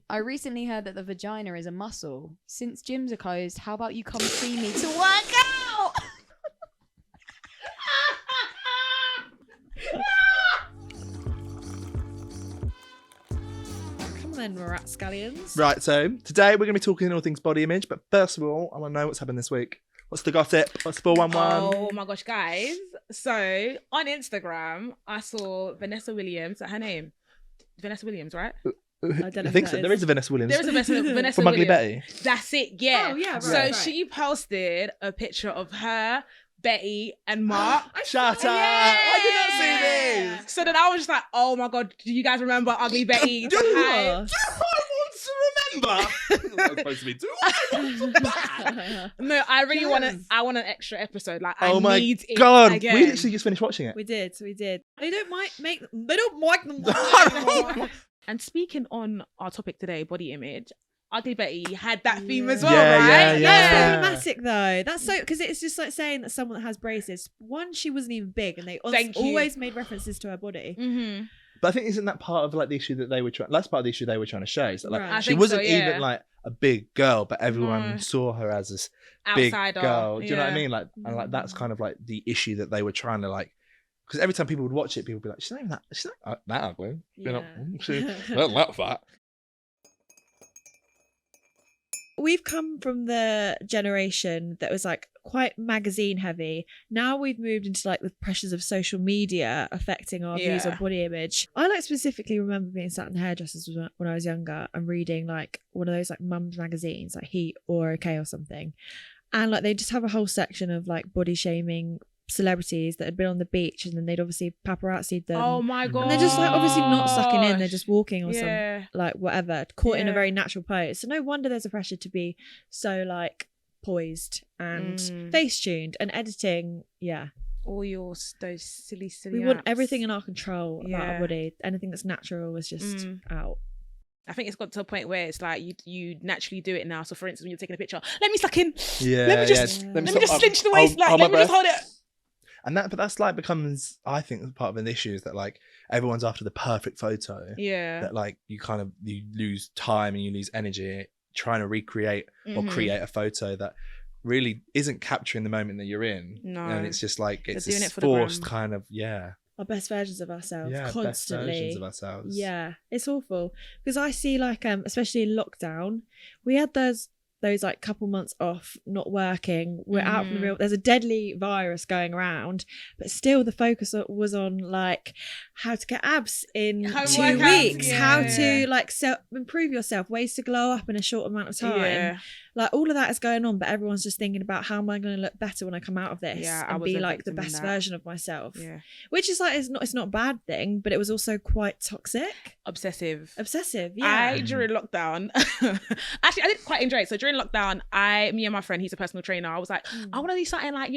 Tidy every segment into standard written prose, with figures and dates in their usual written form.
I recently heard that the vagina is a muscle. Since gyms are closed, how about you come see me to work out? Come on then, rapscallions. Right, so today we're going to be talking all things body image, but first of all, I want to know what's happened this week. What's the gossip? What's the 411? Oh my gosh, guys. So on Instagram, I saw Vanessa Williams. Is that her name? Vanessa Williams, right? I don't know I think who so. that There is. is a Vanessa Williams. There is a Vanessa From Ugly Williams. Betty. That's it, yeah. Oh, yeah, right, So right. she posted a picture of her, Betty, and Mark. Shut up! Yeah. I did not see these. So then I was just like, oh my God, do you guys remember Ugly Betty? Do Hi. I want to remember? That was supposed to be. Do I want to bad? No, I really want Yes. an extra episode. Like, Oh I my need it God, again. we literally just finished watching it. We did. They don't make them. And speaking on our topic today, body image, Ugly Betty had that theme as well, Yeah, right? yeah. That's problematic though. That's so because it's just like saying that someone that has braces. One, she wasn't even big, and they Thank you. always made references to her body. Mm-hmm. But I think isn't that part of like the issue that they were trying? That's part of the issue they were trying to show. So like Right. I she think wasn't so, yeah. even like a big girl, but everyone No. saw her as this big Outsider. girl. Do you know what I yeah. mean? Like, and like that's kind of like the issue that they were trying to like. Because every time people would watch it, people would be like, "She's not even that. She's not that ugly. You know, she's not that fat." We've come from the generation that was like quite magazine heavy. Now we've moved into like the pressures of social media affecting our views Yeah. on body image. I like specifically remember being sat in the hairdressers when I was younger and reading like one of those like mums magazines, like Heat or OK or something. And like they just have a whole section of like body shaming celebrities that had been on the beach, and then they'd obviously paparazzi'd them. Oh my God. And they're just like obviously not sucking in, they're just walking or something. Yeah. Like whatever, caught in a Yeah. very natural pose. So no wonder there's a pressure to be so like poised and face tuned and editing. Yeah, All those silly we want apps. everything in our control about Yeah. our body. Anything that's natural is just out. I think it's got to a point where it's like you naturally do it now. So for instance, when you're taking a picture, let me suck in. Yeah, Let me just yeah. let me stop- just cinch the waist. hold Let my me just breath. hold it. And but that's like becomes, I think, part of an issue is that like everyone's after the perfect photo. Yeah. That like you lose time and you lose energy trying to recreate or Mhm. create a photo that really isn't capturing the moment that you're in. No. And it's just like They're it's doing this it for the forced gram. kind of Our best versions of ourselves best constantly. versions of ourselves. Yeah, it's awful because I see like especially in lockdown, we had those like couple months off, not working. We're out from the real. There's a deadly virus going around, but still the focus was on like how to get abs in Home 2 workouts, weeks, yeah. how to like improve yourself, ways to glow up in a short amount of time. Yeah. Like all of that is going on, but everyone's just thinking about how am I going to look better when I come out of this Yeah, I and was be a like the victim in best that. version of myself. Yeah. Which is like it's not a bad thing, but it was also quite toxic, Obsessive. obsessive. Yeah. During lockdown, actually, I did quite enjoy it. So during lockdown, me and my friend, he's a personal trainer. I was like, I want to do something like,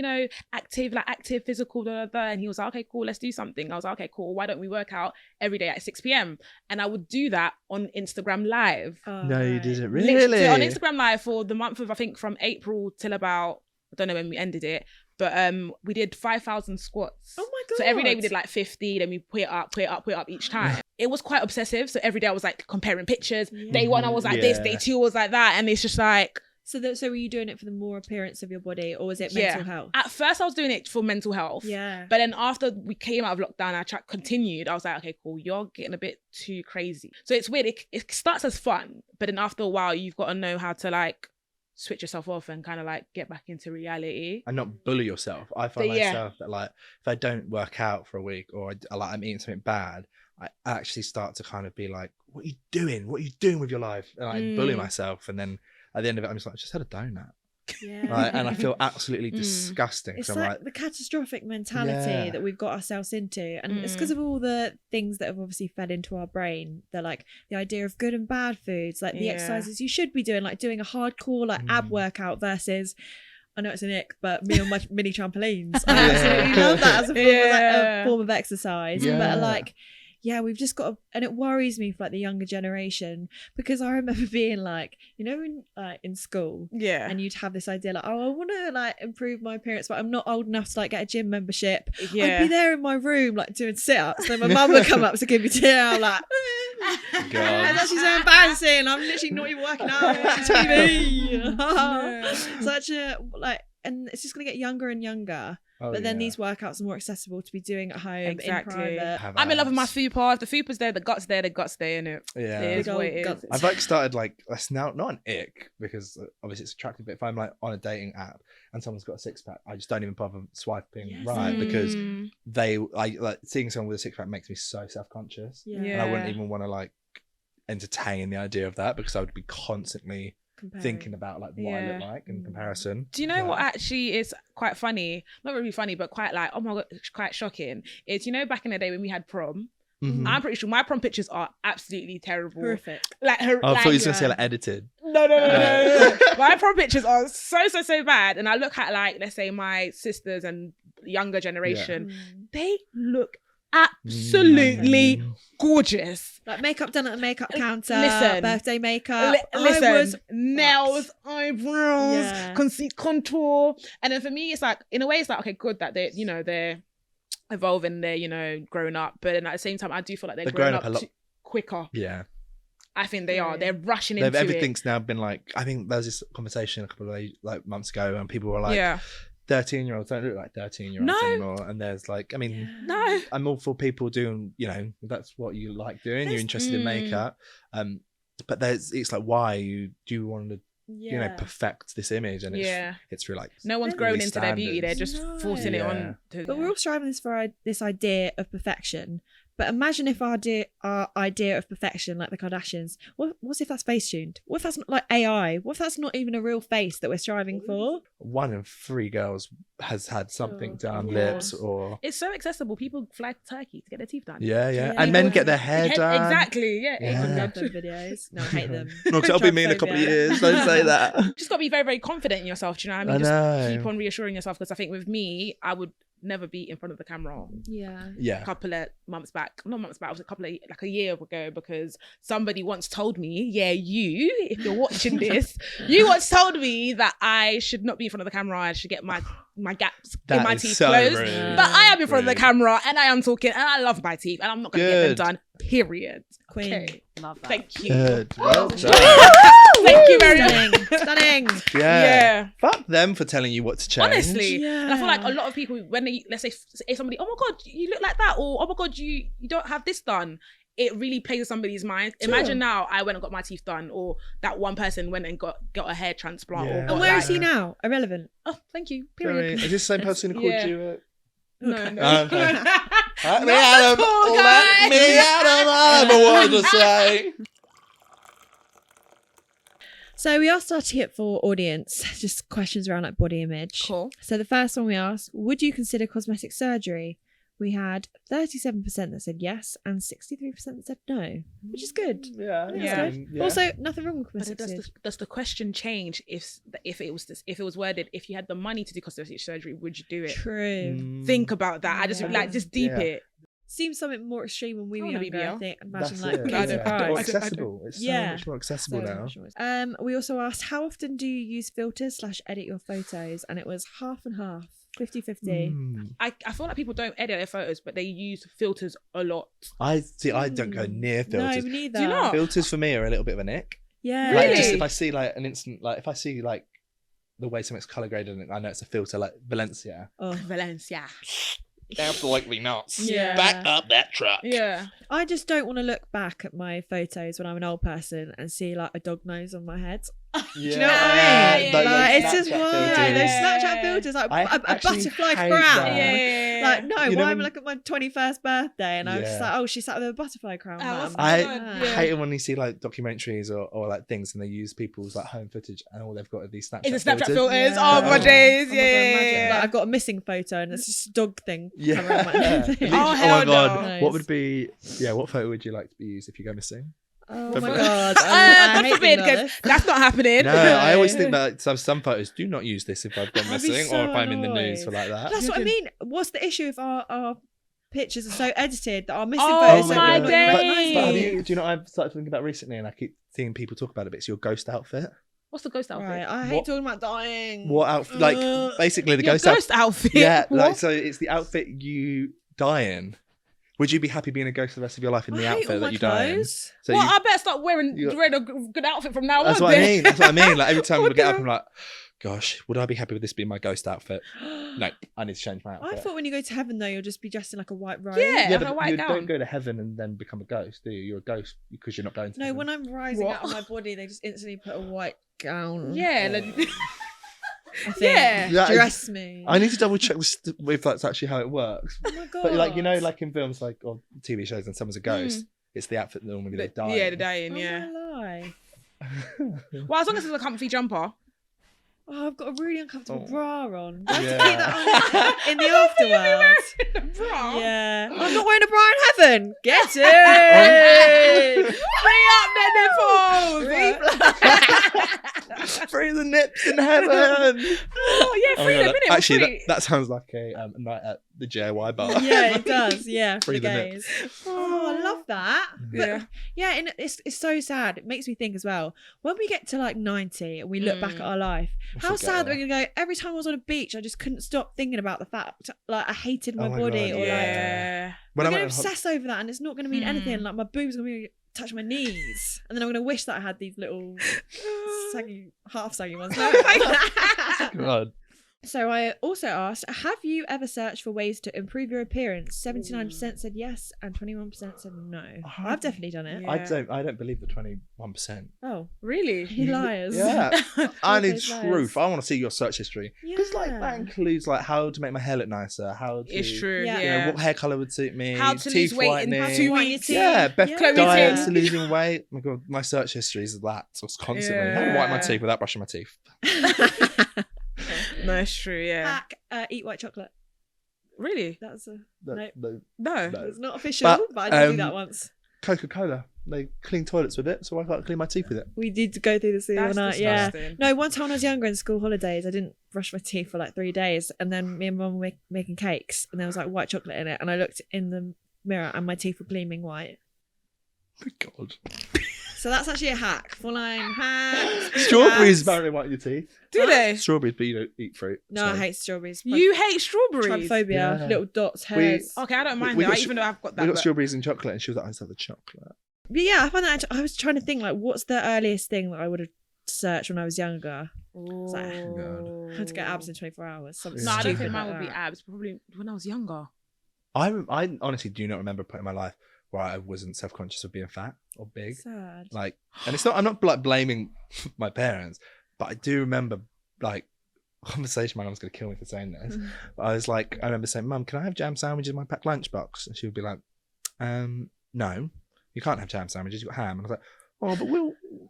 active, physical, blah, blah, blah. And he was like, okay, cool, let's do something. I was like, okay, cool. Why don't we work out every day at 6 p.m? And I would do that on Instagram Live. No, you didn't Literally, really. on Instagram Live for the month of, I think, from April till about, I don't know when we ended it, but we did 5,000 squats. Oh my god! So every day we did like 50, then we put it up each time. It was quite obsessive. So every day I was like comparing pictures. Day one I was like this, day two was like that, and it's just like. So were you doing it for the more appearance of your body, or was it mental health? At first I was doing it for mental health. Yeah. But then after we came out of lockdown, continued. I was like, okay, cool. You're getting a bit too crazy. So it's weird. It starts as fun, but then after a while, you've got to know how to like switch yourself off and kind of like get back into reality And not bully yourself. I find But yeah. myself that like if I don't work out for a week or I'm eating something bad, I actually start to kind of be like, what are you doing? What are you doing with your life? And I bully myself, and then at the end of it, I'm just like, I just had a donut. Yeah. And I feel absolutely disgusting. It's So like I'm like, the catastrophic mentality Yeah. that we've got ourselves into, and it's because of all the things that have obviously fed into our brain. They're like the idea of good and bad foods, like the Yeah. exercises you should be doing, like doing a hardcore like ab workout versus. I know it's an ick, but me on my mini trampolines. I absolutely love that as a form of exercise. Yeah. But like, yeah, we've just got to, and it worries me for like the younger generation, because I remember being like, in school, Yeah. and you'd have this idea like, oh, I want to like improve my appearance, but I'm not old enough to like get a gym membership. Yeah. I'd be there in my room like doing sit-ups. Then my mum would come up to give me tea. I'm like, It's God. actually so embarrassing. I'm literally not even working out. I'm watching TV. Such a and it's just gonna get younger and younger. Oh, But then yeah. these workouts are more accessible to be doing at home Exactly. in private. Have I'm in love with my abs. fupas. The fupa's there, the guts there, the guts there, innit? Yeah. It is Big what old it is. guts. I've like started like that's now not an ick because obviously it's attractive, but if I'm like on a dating app and someone's got a six pack, I just don't even bother swiping Yes. right because Mm. I like seeing someone with a six pack makes me so self conscious, Yeah. and I wouldn't even want to like entertain the idea of that because I would be constantly Comparing. thinking about like what I look Yeah. like in comparison. Do you know Like, what actually is quite funny? Not really funny, but quite like, oh my God, quite shocking. Is, you know, back in the day when we had prom, mhm. I'm pretty sure my prom pictures are absolutely terrible. Horrific. Like, Oh, I thought you like, were gonna say like edited. no. My prom pictures are so bad. And I look at like, let's say my sisters and younger generation, they look absolutely Mm. gorgeous. Like makeup done at a makeup counter, Listen. birthday makeup. Listen, I was nails, eyebrows, Yeah. contour. And then for me, it's like, in a way, it's like, okay, good that they're, you know, they're evolving, they're, you know, growing up. But then at the same time, I do feel like they're growing up a lot quicker. Yeah. I think they are. Yeah. They're rushing into Everything's now been like, I think there was this conversation a couple of like months ago and people were it. like, Yeah. 13-year-olds don't look like 13-year-olds No. anymore. And there's like, I mean, No. I'm all for people doing, you know, that's what you like doing. You're There's- interested in makeup. But it's like, why do you want to, you know, Yeah. perfect this image? And Yeah. it's really like, No one's Really growing into their beauty. They're standards. just No. forcing it Yeah. on. To, But we're all striving this idea of perfection. But imagine if our idea of perfection, like the Kardashians, what's if that's face tuned? What if that's not like AI? What if that's not even a real face that we're striving for? 1 in 3 girls has had something done, Yeah. lips or It's so accessible. People fly to Turkey to get their teeth done. yeah. Yeah. And men People- get their hair done. Exactly. Yeah. Yeah. I love them videos. No, I hate them. No, because I'll be me in a couple of Transphobia. years. Don't say that. Just got to be very, very confident in yourself. Do you know what I mean? I know. Just keep on reassuring yourself, because I think with me, I would never be in front of the camera. Yeah. A Yeah. couple of months back, not months back, it was like a year ago, because somebody once told me, yeah, you, if you're watching this, you once told me that I should not be in front of the camera. I should get my gaps in That my is teeth so closed. rude. But I am in front of the Rude. camera and I am talking and I love my teeth and I'm not going to get them Good. done. Period. Queen. Okay. Love that. Thank you. Good. Well done. Thank you very much. Stunning. Yeah. Yeah. Fuck them for telling you what to change. Honestly, and I feel like Yeah. a lot of people, when they, let's say somebody, oh my God, you look like that, or oh my God, you don't have this done, it really plays with somebody's mind. Sure. Imagine now I went and got my teeth done, or that one person went and got a hair transplant. Yeah. Or got And where like, is he now? Irrelevant. Oh, thank you. Sorry, Period. is this the same person who called Yeah. you? No, Okay. no. Oh, okay. Let me Not at the him. tall Let guy. me at him. I have a word to say. So we asked our Tier 4 audience just questions around like body image. Cool. So the first one we asked, would you consider cosmetic surgery? We had 37% that said yes and 63% that said no, which is good. Yeah. Yeah. Yeah. Also, nothing wrong with But cosmetic surgery. does the question change if it was worded, if you had the money to do cosmetic surgery, would you do it? True. Mm. Think about that. I just Yeah. like just deep Yeah. it. Seems something more extreme when we I were wanna be younger, I BBL. think. That's Imagine like it. Pulitzer I don't- Prize. More I accessible. It's Yeah. so much more accessible So now. much more. We also asked, how often do you use filters / edit your photos? And it was half and half, 50-50. Mm. I feel like people don't edit their photos, but they use filters a lot. I see. I don't go near filters. No, me neither. Do you not? Filters for me are a little bit of an ick. Yeah. Like just Really? if I see like an instant, like if I see like the way something's color graded, and I know it's a filter, like Valencia. Oh. Valencia. Absolutely not. Yeah. Back up that truck. Yeah. I just don't want to look back at my photos when I'm an old person and see like a dog nose on my head. Yeah. Do you know what I mean? Yeah, Like, it's Snapchat just why filters. those Snapchat Yeah. filters, like I a actually butterfly hate crown. that. Yeah. Like, no, You know why am I when- looking at my 21st birthday and I was just Yeah. like, oh, she sat with a butterfly crown. Oh, Mum. that's I good. Yeah. hate it when you see like documentaries or like things and they use people's like home footage and all they've got are these Snapchat It's a Snapchat filters. filters. Yeah. Oh my Oh. days. Oh my God, Yeah. imagine. Like, I've got a missing photo and it's just a dog thing Yeah. covering my thing. Oh, Oh hell my god. no. What would be what photo would you like to be used if you go missing? Oh For- my god. God I hate forbid, being 'cause honest. that's not happening. No, I always think that some photos do not use this if I've gone I'd be missing so or if I'm in the news annoyed. for like that. That's what I mean. What's the issue if our pictures are so edited that our missing Oh photos my don't God. look days. recognisable? But have you, do you know what I've started thinking about recently and I keep seeing people talk about it, but it's your ghost outfit. What's the ghost outfit? Right, I hate What- talking about dying. What outfit? Like basically the Your ghost outfit. ghost outfit. Yeah, like What? so it's the outfit you die in. Would you be happy being a ghost the rest of your life in the I hate all outfit my that you die in? clothes. So Well, you- I better start wearing you- a good outfit from now on. that's what I then. mean. That's what I mean. Like every time we What get up, the- I'm like, gosh, would I be happy with this being my ghost outfit? No, I need to change my outfit. I thought when you go to heaven though, you'll just be dressed in like a white robe. Yeah. yeah, a but white you gown. don't go to heaven and then become a ghost, do you? You're a ghost because you're not going to No, heaven. when I'm rising What? out of my body, they just instantly put a white gown. Yeah. Oh. like- I think. Yeah. That is- Dress me. I need to double check if that's actually how it works. Oh my god. But like, you know, like in films like or TV shows when someone's a ghost, it's the outfit that normally they die. Yeah, in. the dying. Oh, Yeah. my lie. Well, as long as it's a comfy jumper. Oh, I've got a really uncomfortable Oh. bra on. Do I have to Yeah. keep that on in the afterworld? Bra. Yeah. I'm not wearing a bra in heaven. Get it. Free up the nipples. Free the nips in heaven. Oh yeah, Oh my free God, them, innit? actually, Free. that sounds like a night at the JY bar. Yeah, it does. Yeah, for Free the the gays. Oh, I love that. But Yeah. yeah, and it's so sad. It makes me think as well. When we get to like 90 and we look back at our life, We'll how forget sad that. we're gonna go. Every time I was on a beach, I just couldn't stop thinking about the fact like I hated my Oh my body, God, or like Yeah. When we're I gonna went on obsess over that, and it's not gonna mean anything. Mm. Like my boobs are gonna be touch my knees, and then I'm gonna wish that I had these little saggy, half saggy ones. God. So I also asked, have you ever searched for ways to improve your appearance? 79% said yes, and 21% said no. I've definitely done it. Yeah. I don't believe the 21%. Oh, Really? you liars. Yeah. I need those liars. truth. I want to see your search history. Because like that Yeah. includes like how to make my hair look nicer, how to It's true. Yeah. you Yeah. know, what hair colour would suit me, How to teeth lose weight in whitening. 2 whiten your weeks. teeth. Yeah, Beth Yeah. diets, Yeah. losing weight. Oh my God, my search history is that just constantly. How to whiten my Yeah. teeth without brushing my teeth. No, it's true. Yeah. Hack, eat white chocolate. Really? That's a No, No. no. No. No. it's not official, but, I did do that once. Coca-Cola. They clean toilets with it, so I can't clean my teeth with it. We did go through this the other That's night. Yeah. disgusting. No, one time when I was younger in school holidays, I didn't brush my teeth for like 3 days, and then me and mum were making cakes, and there was like white chocolate in it, and I looked in the mirror, and my teeth were gleaming white. Oh my God. So that's actually a hack. Full-line hack. Strawberries apparently whiten your teeth. Do they? Strawberries, but you don't eat fruit. No, I so- hate strawberries. You hate strawberries? Trypophobia, Yeah. little dots, hairs. Okay, I don't mind We that, got even though I've got that. We got but- strawberries and chocolate, and she was like, I just have the chocolate. But yeah, I found that I was trying to think like, what's the earliest thing that I would have searched when I was younger? Oh. I had to get abs in 24 hours. Something No, I don't stupid think like mine would be that. abs. Probably when I was younger. I honestly do not remember a point in my life where I wasn't self-conscious of being fat or big. Sad. Like, and it's not, I'm not like blaming my parents, but I do remember like conversation. My mum was going to kill me for saying this. But I was like, I remember saying, Mum, can I have jam sandwiches in my packed lunchbox? And she would be like, no, you can't have jam sandwiches. You've got ham. And I was like, oh, but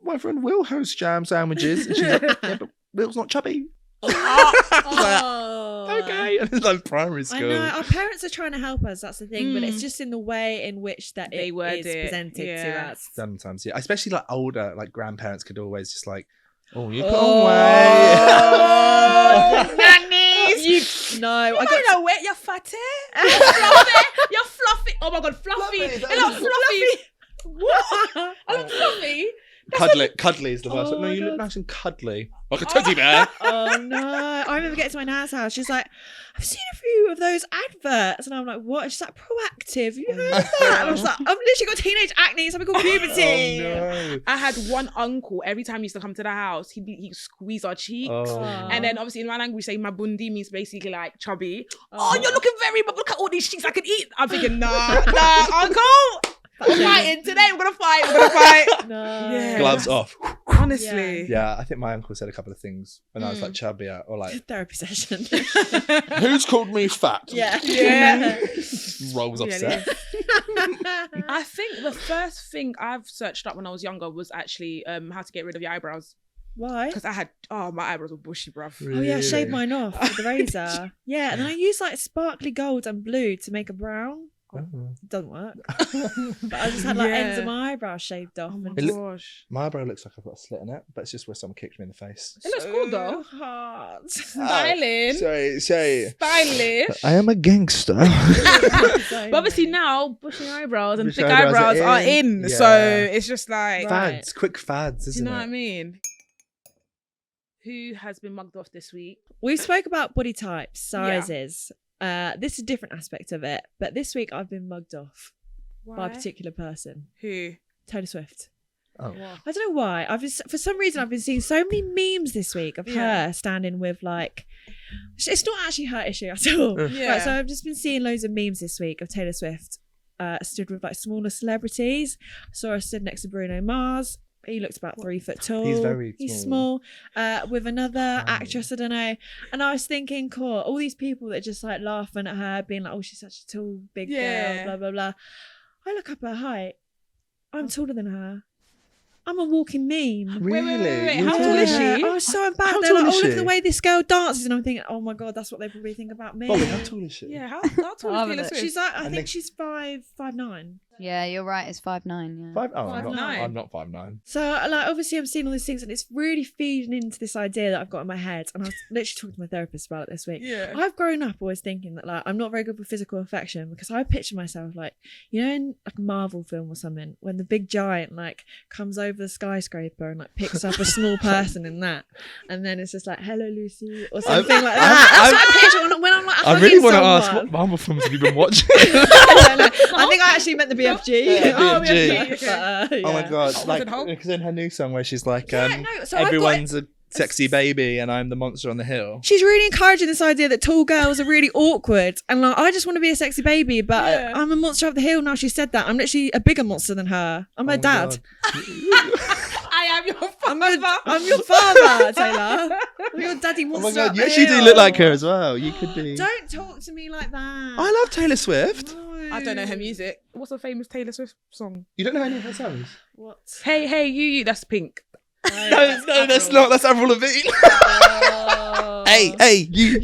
my friend Will has jam sandwiches. And she's like, yeah, but Will's not chubby. Oh. Okay. And it's like primary I school. know our parents are trying to help us. That's the thing, but it's Mm. just in the way in which that They it word is it, presented to yeah. us. Sometimes, yeah. Especially like older, like grandparents could always just like, oh, you put Oh. on weight. Nannies! No, I I got don't know where you're fatty. You're fluffy. You're fluffy. Oh my God, fluffy. Fluffy, You're not fluffy. What? I look fluffy. Cuddly is the worst. Oh No, my you look God. nice and cuddly. Like a teddy bear. Oh no! I remember getting to my nan's house. She's like, "I've seen a few of those adverts," and I'm like, "What?" She's like, "Proactive. You heard of that?" And I was like, "I've literally got teenage acne, something called puberty." Oh, I had one uncle. Every time he used to come to the house, he'd squeeze our cheeks. no. Oh. And then obviously in my language, say my bundi means basically like chubby. Oh, you're looking very, but look at all these cheeks I can eat. I'm thinking, nah, uncle. We're fighting today. We're gonna fight. No. Yeah. Gloves off. Honestly. Yeah, I think my uncle said a couple of things when I was like chubbier or like, Therapy session. who's called me fat? Yeah. Yeah. Rolls off Yeah, set. I think the first thing I've searched up when I was younger was actually how to get rid of your eyebrows. Why? Because I had, my eyebrows were bushy, bruv. Oh yeah, I shaved Really? mine off with the razor. Yeah, and then I use like sparkly gold and blue to make a brown. Oh. It doesn't work. But I just had like ends of Yeah. my eyebrows shaved off. Oh my and It look- gosh. My eyebrow looks like I've got a slit in it, but it's just where someone kicked me in the face. It looks cool though. Hard. Styling. Sorry. Stylish. I am a gangster. But obviously now bushy eyebrows and Bushy thick eyebrows eyebrows are are in. in. So Yeah. it's just like, Right. Fads, quick fads, do you isn't know it? what I mean? Who has been mugged off this week? We spoke about body types, sizes. This is a different aspect of it, but this week I've been mugged off by Why? a particular person, Who? Taylor Swift. Oh. I don't know why. For some reason I've been seeing so many memes this week of her standing with like, it's not actually her issue at all. Yeah. Right, so I've just been seeing loads of memes this week of Taylor Swift stood with like smaller celebrities. I saw her stood next to Bruno Mars. He looks about 3 foot tall. He's very He's small. small. With another Tiny. actress, I don't know. And I was thinking, cool, all these people that are just like laughing at her, being like, oh, she's such a tall, big girl, blah, blah, blah. I look up her height. I'm taller than her. I'm a walking meme. Really? wait, You're how taller tall is than she? her? I was so embarrassed. How They're tall like, is oh, look she? at the way this girl dances. And I'm thinking, oh my God, that's what they probably think about me. Bobby, how tall is she? Yeah, how tall is I'll have a Taylor look. Swift? She's like, I And think then- she's 5'9". Yeah, you're right. It's 5'9". Yeah. 5'9". Oh, I'm 5'9". not. I'm not 5'9". So, like, obviously I'm seeing all these things and it's really feeding into this idea that I've got in my head. And I was literally talking to my therapist about it this week. Yeah. I've grown up always thinking that, like, I'm not very good with physical affection because I picture myself, like, you know, in like a Marvel film or something, when the big giant, like, comes over the skyscraper and, like, picks up a small person in that. And then it's just like, hello, Lucy, or something like that. That's what I picture when I'm, like, I really want to hugging ask, what someone. Marvel films have you been watching? I think I actually meant the BFG. Yeah, Oh, BFG. BFG, okay. Oh my yeah. God! Was Like, it Hulk? because in her new song where she's like, Yeah, no, so I've got everyone's a sexy baby and I'm the monster on the hill. She's really encouraging this idea that tall girls are really awkward and like I just want to be a sexy baby, but Yeah. I'm a monster of the hill now. She said that I'm literally a bigger monster than her. I'm her Oh my dad. God. I am your father. I'm your father, Taylor. I'm your daddy Oh monster. my God! up You the actually do hill. look like her as well. You could be. Don't talk to me like that. I love Taylor Swift. No. I don't know her music. What's a famous Taylor Swift song? You don't know any of her songs? What? Hey, hey, you, that's Pink. No, that's not. That's Avril Lavigne. Oh. hey, you.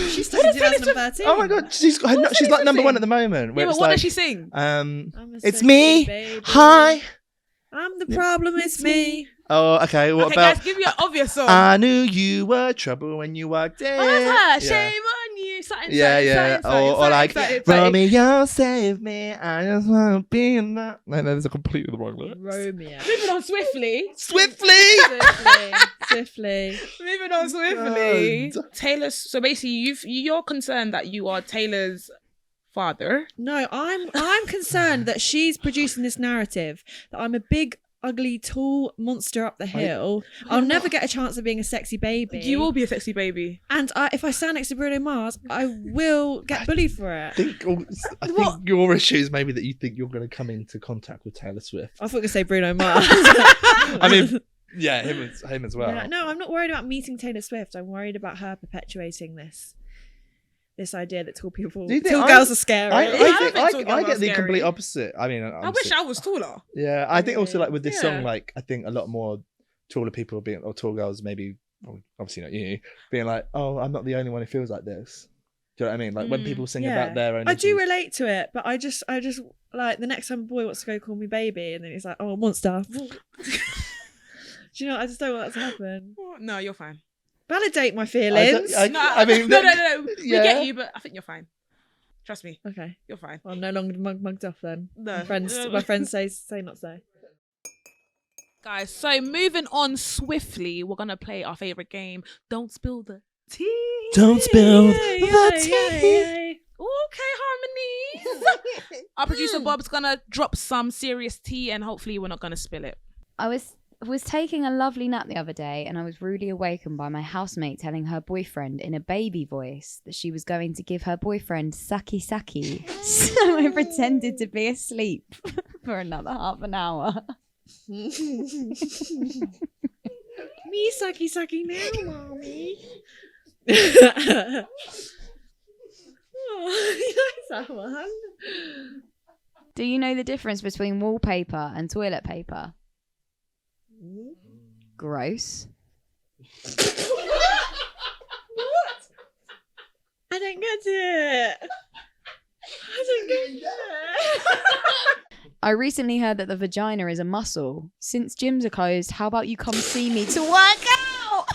She started in 2013. Oh my God! She's got. What's She's Taylor like number Swift one sing? at the moment. Yeah, Where but it's what like, does she sing? I'm a it's sexy me. baby. Hi. I'm the problem. It's me. Oh, okay. What Okay, about? guys, give me an obvious song. I knew you were trouble when you walked in. Oh, that's her. Yeah. Shame on you. Something, Yeah, something, yeah. something, Or something, like, something, something. Romeo, save me. I just want to be in that. No, there's a completely the wrong lyrics. Romeo. Moving on swiftly. Swiftly. Swiftly. Moving on swiftly. God. Taylor. So basically, you're concerned that you are Taylor's father. No, I'm concerned that she's producing this narrative that I'm a big, ugly, tall monster up the hill. I'll never get a chance of being a sexy baby. You will be a sexy baby. And if I stand next to Bruno Mars, I will get bullied for it. I think your issue is maybe that you think you're going to come into contact with Taylor Swift. I thought you were going to say Bruno Mars. I mean, yeah, him as well. No, I'm not worried about meeting Taylor Swift. I'm worried about her perpetuating this idea that tall Do you think girls are scary. I think tall get girls the are scary. complete opposite. I mean, I wish I was taller. Yeah, I think also like with this Yeah. song, like I think a lot more taller people being or tall girls maybe, well, obviously not you, being like, oh, I'm not the only one who feels like this. Do you know what I mean? Like when people sing about their own. I do relate to it, but I just like the next time a boy wants to go call me baby, and then he's like, "Oh, monster." Do you know? I just don't want that to happen. No, you're fine. Validate my feelings. I mean, no. We yeah. get you, but I think you're fine. Trust me, Okay, you're fine. well, I'm no longer mugged off then. No. My friends say not so. Guys, so moving on swiftly, we're gonna play our favorite game. Don't spill the tea. Don't spill Yay, the yay, tea. yay. Okay, harmonies. Our producer Bob's gonna drop some serious tea, and hopefully we're not gonna spill it. I was taking a lovely nap the other day and I was rudely awakened by my housemate telling her boyfriend in a baby voice that she was going to give her boyfriend saki saki. So I pretended to be asleep for another half an hour. Me sucky now, mommy. Oh, he likes that one. Do you know the difference between wallpaper and toilet paper? Gross. I don't get it. I don't get it. I recently heard that the vagina is a muscle. Since gyms are closed, how about you come see me to work out?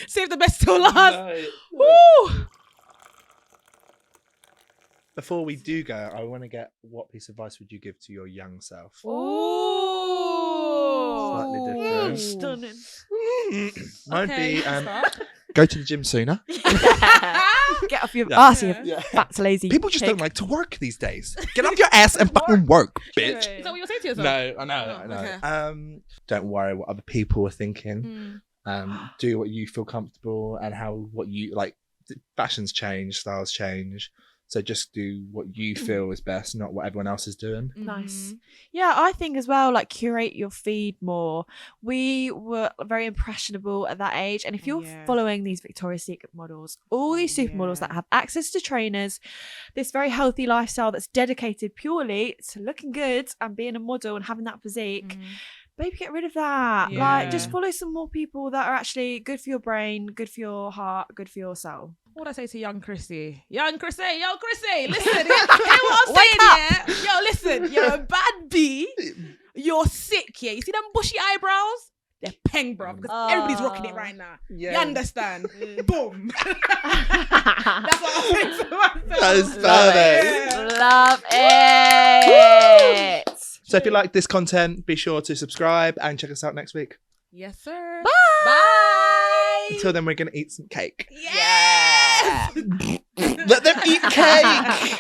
Save the best till last. No. Woo! before we do go, I want to get, what piece of advice would you give to your young self? Slightly different. Stunning. Might be start. go to the gym sooner. Get off your Yeah. ass, you Yeah. fat lazy. People just pig. don't like to work these days. Get off your ass and fucking work, bitch. Is that what you're saying to yourself? No, I know, Oh, I know. okay. Don't worry what other people are thinking. Do what you feel comfortable and what you like. Fashions change, styles change. So just do what you feel is best, not what everyone else is doing. Nice. Yeah, I think as well, like curate your feed more. We were very impressionable at that age. And if you're Yeah. following these Victoria's Secret models, all these supermodels that have access to trainers, this very healthy lifestyle that's dedicated purely to looking good and being a model and having that physique, baby, get rid of that. Like, just Yeah. follow some more people that are actually good for your brain, good for your heart, good for your soul. What would I say to young Chrissy? Young Chrissy, yo, Chrissy, listen. Hear what I'm saying, yeah? Yo, listen, you're a bad bee. You're sick, yeah? You see them bushy eyebrows? They're peng, bro, because everybody's rocking it right now. Yeah. You understand? Boom. That's what I'm saying to myself. That is perfect. Love it. So if you like this content, be sure to subscribe and check us out next week. Yes, sir. Bye. Until then, we're going to eat some cake. Yes. Let them eat cake.